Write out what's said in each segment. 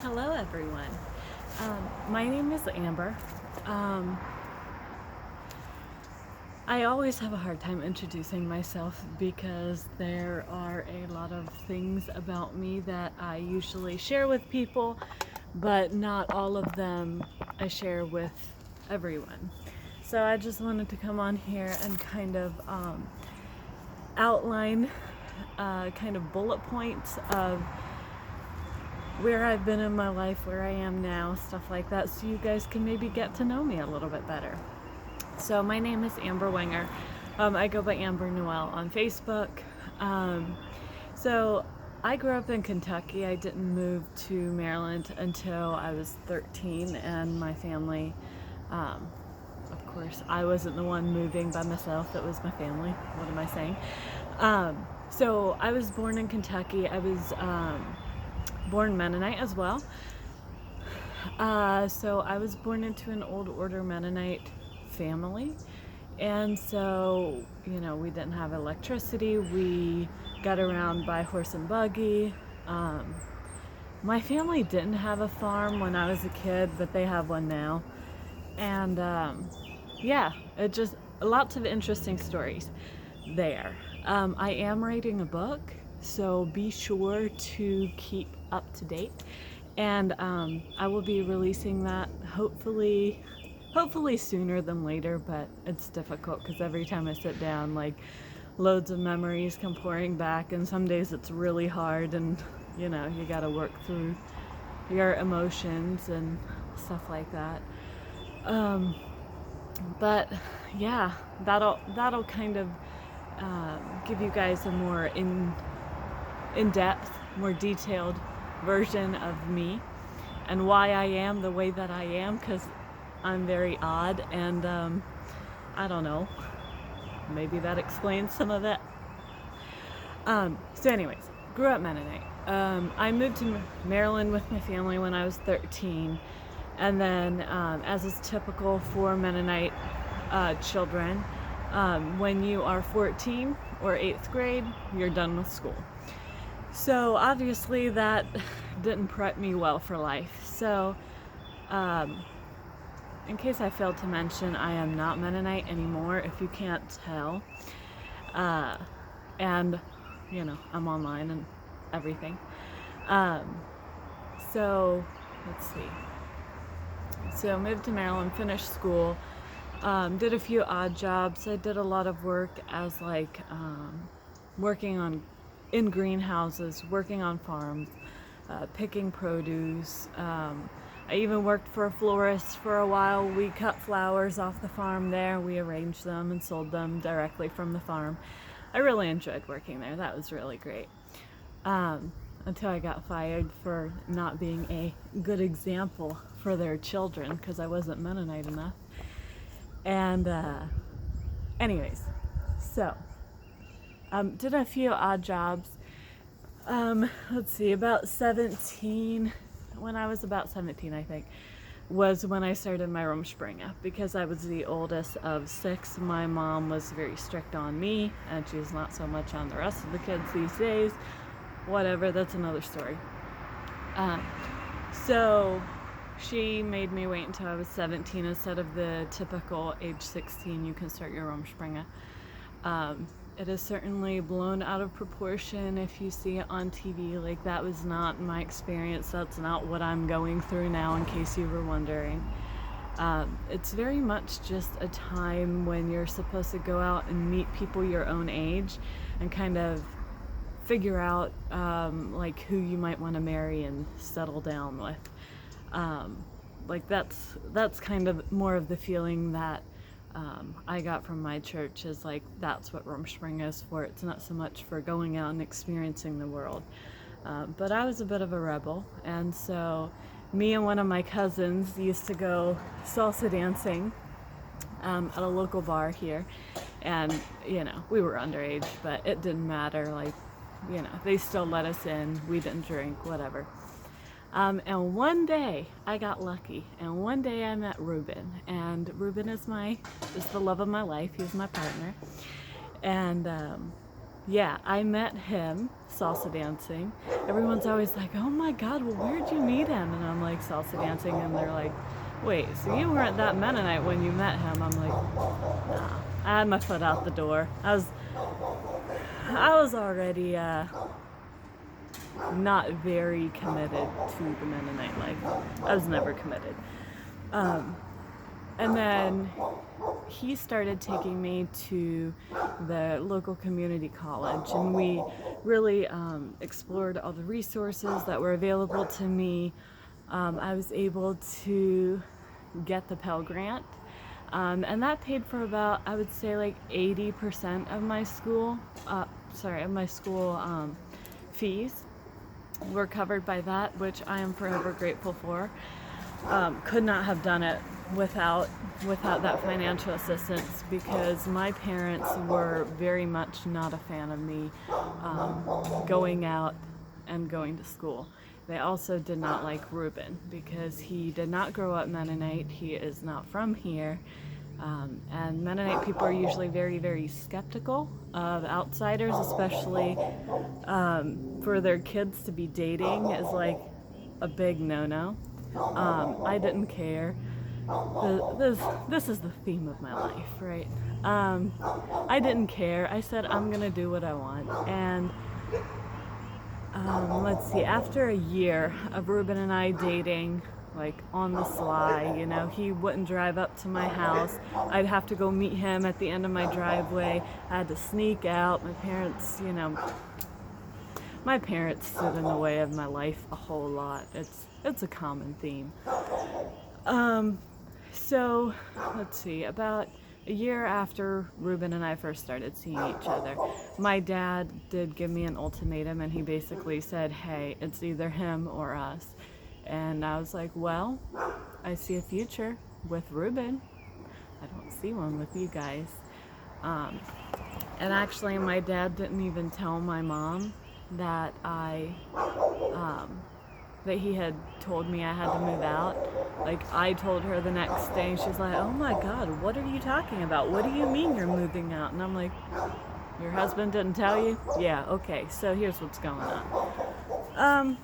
Hello everyone. My name is Amber. Um, I always have a hard time introducing myself because there are a lot of things about me that I usually share with people, but not all of them I share with everyone. So I just wanted to come on here and kind of outline kind of bullet points of where I've been in my life, where I am now, stuff like that, so you guys can maybe get to know me a little bit better. So my name is Amber Wenger. I go by Amber Noel on Facebook. So I grew up in Kentucky. I didn't move to Maryland until I was 13, and my family, of course, I wasn't the one moving by myself. It was my family. What am I saying? So I was born in Kentucky. I was born Mennonite as well. So I was born into an old order Mennonite family. And so, we didn't have electricity. We got around by horse and buggy. My family didn't have a farm when I was a kid, but they have one now. And yeah, it just lots of interesting stories there. I am writing a book, so be sure to keep up to date. And I will be releasing that hopefully sooner than later, but it's difficult because every time I sit down, like, loads of memories come pouring back, and some days it's really hard, and you gotta work through your emotions and stuff like that. But yeah, that'll kind of give you guys a more in-depth, more detailed version of me and why I am the way that I am, because I'm very odd, and I don't know, maybe that explains some of it. So anyways, grew up Mennonite. I moved to Maryland with my family when I was 13, and then as is typical for Mennonite children, when you are 14 or 8th grade, you're done with school. So obviously that didn't prep me well for life. So in case I failed to mention, I am not Mennonite anymore, if you can't tell. And, I'm online and everything. So, let's see. So, I moved to Maryland, finished school, did a few odd jobs. I did a lot of work as, working in greenhouses, working on farms, picking produce. I even worked for a florist for a while. We cut flowers off the farm there. We arranged them and sold them directly from the farm. I really enjoyed working there. That was really great. Until I got fired for not being a good example for their children because I wasn't Mennonite enough. And anyways, so did a few odd jobs. Let's see, when I was about 17, I think, was when I started my Rumspringa, because I was the oldest of 6. My mom was very strict on me, and she's not so much on the rest of the kids these days. Whatever, that's another story. So she made me wait until I was 17 instead of the typical age 16 you can start your Rumspringa. It is certainly blown out of proportion if you see it on TV. Like, that was not my experience. That's not what I'm going through now, in case you were wondering. It's very much just a time when you're supposed to go out and meet people your own age and kind of figure out who you might want to marry and settle down with. That's kind of more of the feeling that I got from my church, is that's what Rumspringa is for. It's not so much for going out and experiencing the world. But I was a bit of a rebel, and so me and one of my cousins used to go salsa dancing at a local bar here, and we were underage, but it didn't matter. They still let us in. We didn't drink, whatever. And one day I got lucky, and one day I met Reuben, and Reuben is the love of my life. He's my partner, and yeah, I met him salsa dancing. Everyone's always like, oh my God, well, where'd you meet him? And I'm like, salsa dancing. And they're like, wait, so you weren't that Mennonite when you met him? I'm like, nah, I had my foot out the door. I was already not very committed to the Mennonite life. I was never committed. And then he started taking me to the local community college, and we really explored all the resources that were available to me. I was able to get the Pell Grant, and that paid for about, I would say, like 80% of my school, fees were covered by that, which I am forever grateful for. Could not have done it without that financial assistance, because my parents were very much not a fan of me going out and going to school. They also did not like Reuben because he did not grow up Mennonite. He is not from here. And Mennonite people are usually very, very skeptical of outsiders, especially for their kids to be dating is like a big no-no. I didn't care. This is the theme of my life, right? I didn't care. I said, I'm gonna do what I want. And let's see, after a year of Reuben and I dating, like on the sly, you know, he wouldn't drive up to my house. I'd have to go meet him at the end of my driveway. I had to sneak out. My parents stood in the way of my life a whole lot. It's a common theme. So let's see, about a year after Reuben and I first started seeing each other, my dad did give me an ultimatum, and he basically said, hey, it's either him or us. And I was like, well, I see a future with Reuben. I don't see one with you guys. And actually, my dad didn't even tell my mom that that he had told me I had to move out. Like, I told her the next day, and she's like, oh my God, what are you talking about? What do you mean you're moving out? And I'm like, your husband didn't tell you? Yeah, okay, so here's what's going on.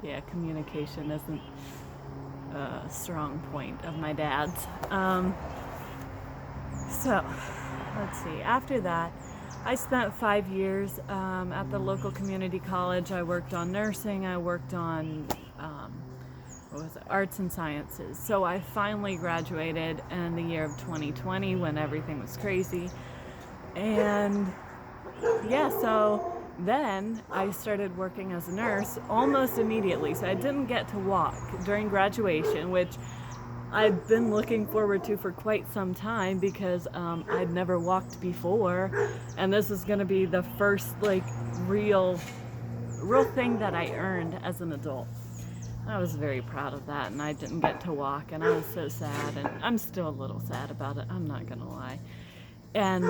Yeah, communication isn't a strong point of my dad's. So, let's see, after that, I spent 5 years at the local community college. I worked on nursing. I worked on arts and sciences. So I finally graduated in the year of 2020 when everything was crazy. And yeah, so then I started working as a nurse almost immediately. So I didn't get to walk during graduation, which I've been looking forward to for quite some time because I'd never walked before, and this is going to be the first like real thing that I earned as an adult. I was very proud of that, and I didn't get to walk, and I was so sad, and I'm still a little sad about it, I'm not going to lie. And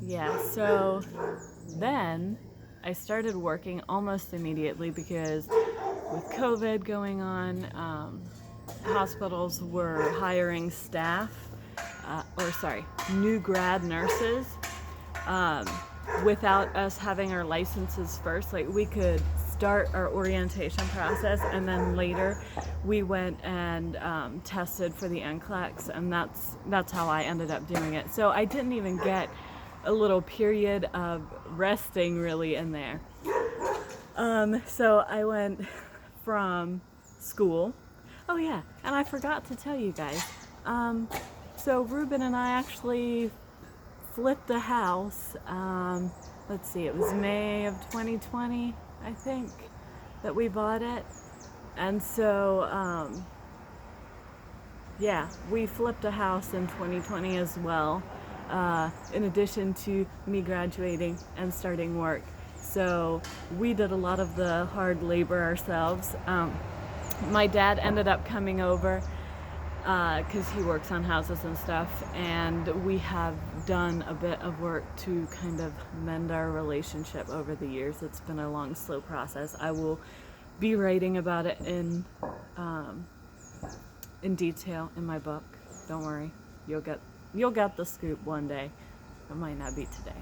yeah, so then I started working almost immediately because with COVID going on, hospitals were hiring new grad nurses without us having our licenses first. Like, we could start our orientation process, and then later we went and tested for the NCLEX, and that's how I ended up doing it. So I didn't even get a little period of resting really in there. So I went from school. Oh yeah, and I forgot to tell you guys. So Reuben and I actually flipped a house. Let's see, it was May of 2020, I think, that we bought it. And so, yeah, we flipped a house in 2020 as well, in addition to me graduating and starting work. So we did a lot of the hard labor ourselves. My dad ended up coming over because he works on houses and stuff, and we have done a bit of work to kind of mend our relationship over the years. It's been a long, slow process. I will be writing about it in detail in my book. Don't worry, you'll get the scoop one day. It might not be today.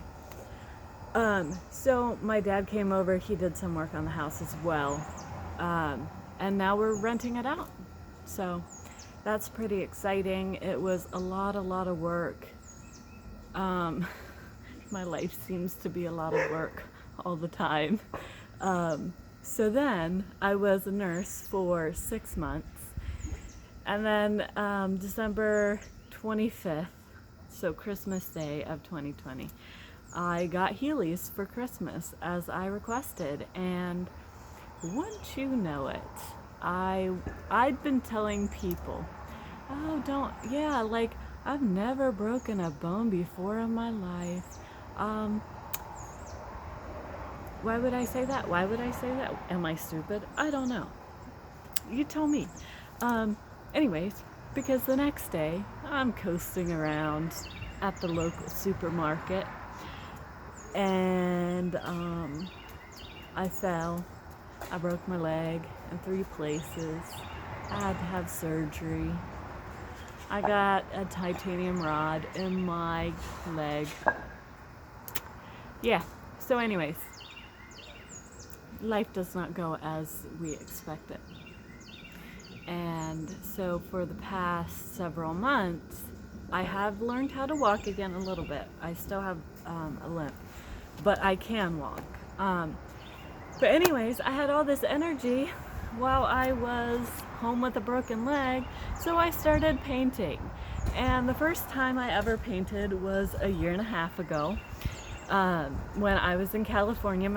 So my dad came over, he did some work on the house as well. And now we're renting it out. So that's pretty exciting. It was a lot of work. My life seems to be a lot of work all the time. So then I was a nurse for 6 months. And then December 25th, so Christmas Day of 2020, I got Heelys for Christmas as I requested, and wouldn't you know it, I'd been telling people, oh, like, I've never broken a bone before in my life. Why would I say that? Why would I say that? Am I stupid? I don't know. You tell me. Anyways, because the next day, I'm coasting around at the local supermarket, and I fell. I broke my leg in 3 places. I had to have surgery. I got a titanium rod in my leg. Yeah, so anyways, life does not go as we expect it. And so for the past several months, I have learned how to walk again a little bit. I still have a limp, but I can walk. But anyways, I had all this energy while I was home with a broken leg, so I started painting. And the first time I ever painted was a year and a half ago, when I was in California.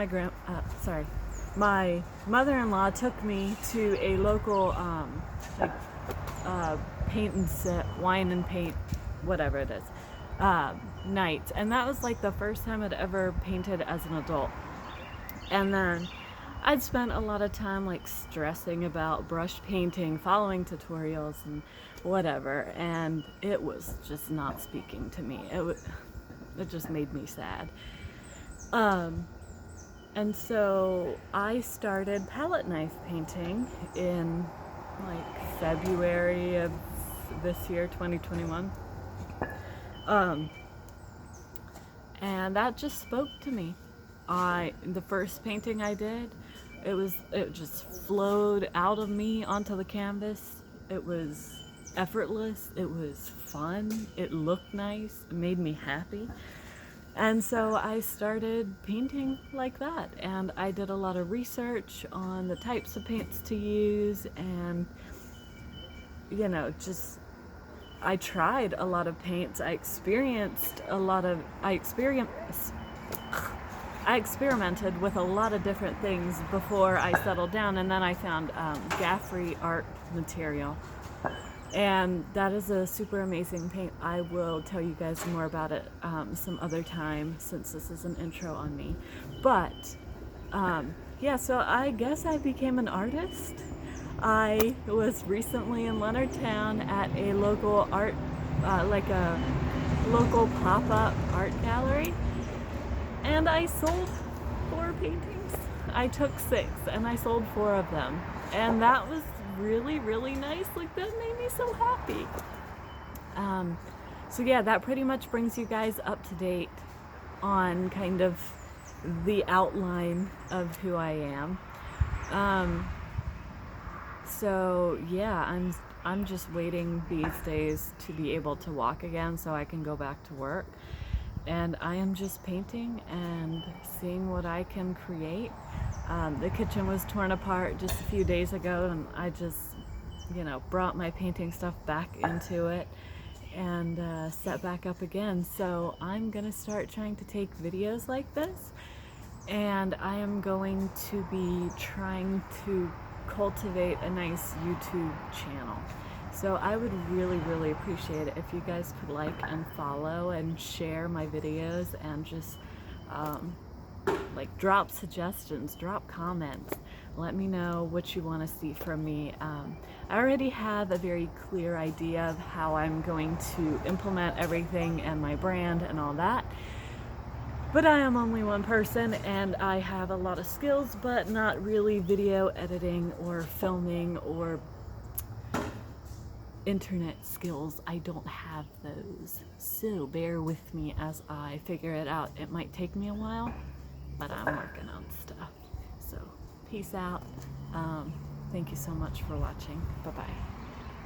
My mother-in-law took me to a local paint and sip, wine and paint, whatever it is, night. And that was like the first time I'd ever painted as an adult. And then I'd spent a lot of time like stressing about brush painting, following tutorials and whatever, and it was just not speaking to me. It just made me sad. And so I started palette knife painting in like February of this year, 2021. And that just spoke to me. The first painting I did, it just flowed out of me onto the canvas. It was effortless, it was fun, it looked nice, it made me happy. And so I started painting like that, and I did a lot of research on the types of paints to use, and I tried a lot of paints. I experimented with a lot of different things before I settled down, and then I found Gaffrey Art Material, and that is a super amazing paint. I will tell you guys more about it some other time, since this is an intro on me. But so I guess I became an artist. I was recently in Leonardtown at a local art, like a local pop-up art gallery, and I sold 4 paintings. I took 6 and I sold 4 of them, and that was really, really nice. Like, that made me so happy. So yeah, that pretty much brings you guys up to date on kind of the outline of who I am. So yeah, I'm just waiting these days to be able to walk again so I can go back to work. And I am just painting and seeing what I can create. The kitchen was torn apart just a few days ago, and I just, brought my painting stuff back into it and set back up again. So I'm gonna start trying to take videos like this, and I am going to be trying to cultivate a nice YouTube channel. So I would really, really appreciate it if you guys could like and follow and share my videos, and just drop suggestions, drop comments. Let me know what you want to see from me. I already have a very clear idea of how I'm going to implement everything and my brand and all that. But I am only one person, and I have a lot of skills, but not really video editing or filming or internet skills. I don't have those. So bear with me as I figure it out. It might take me a while, but I'm working on stuff. So peace out. Thank you so much for watching. Bye-bye.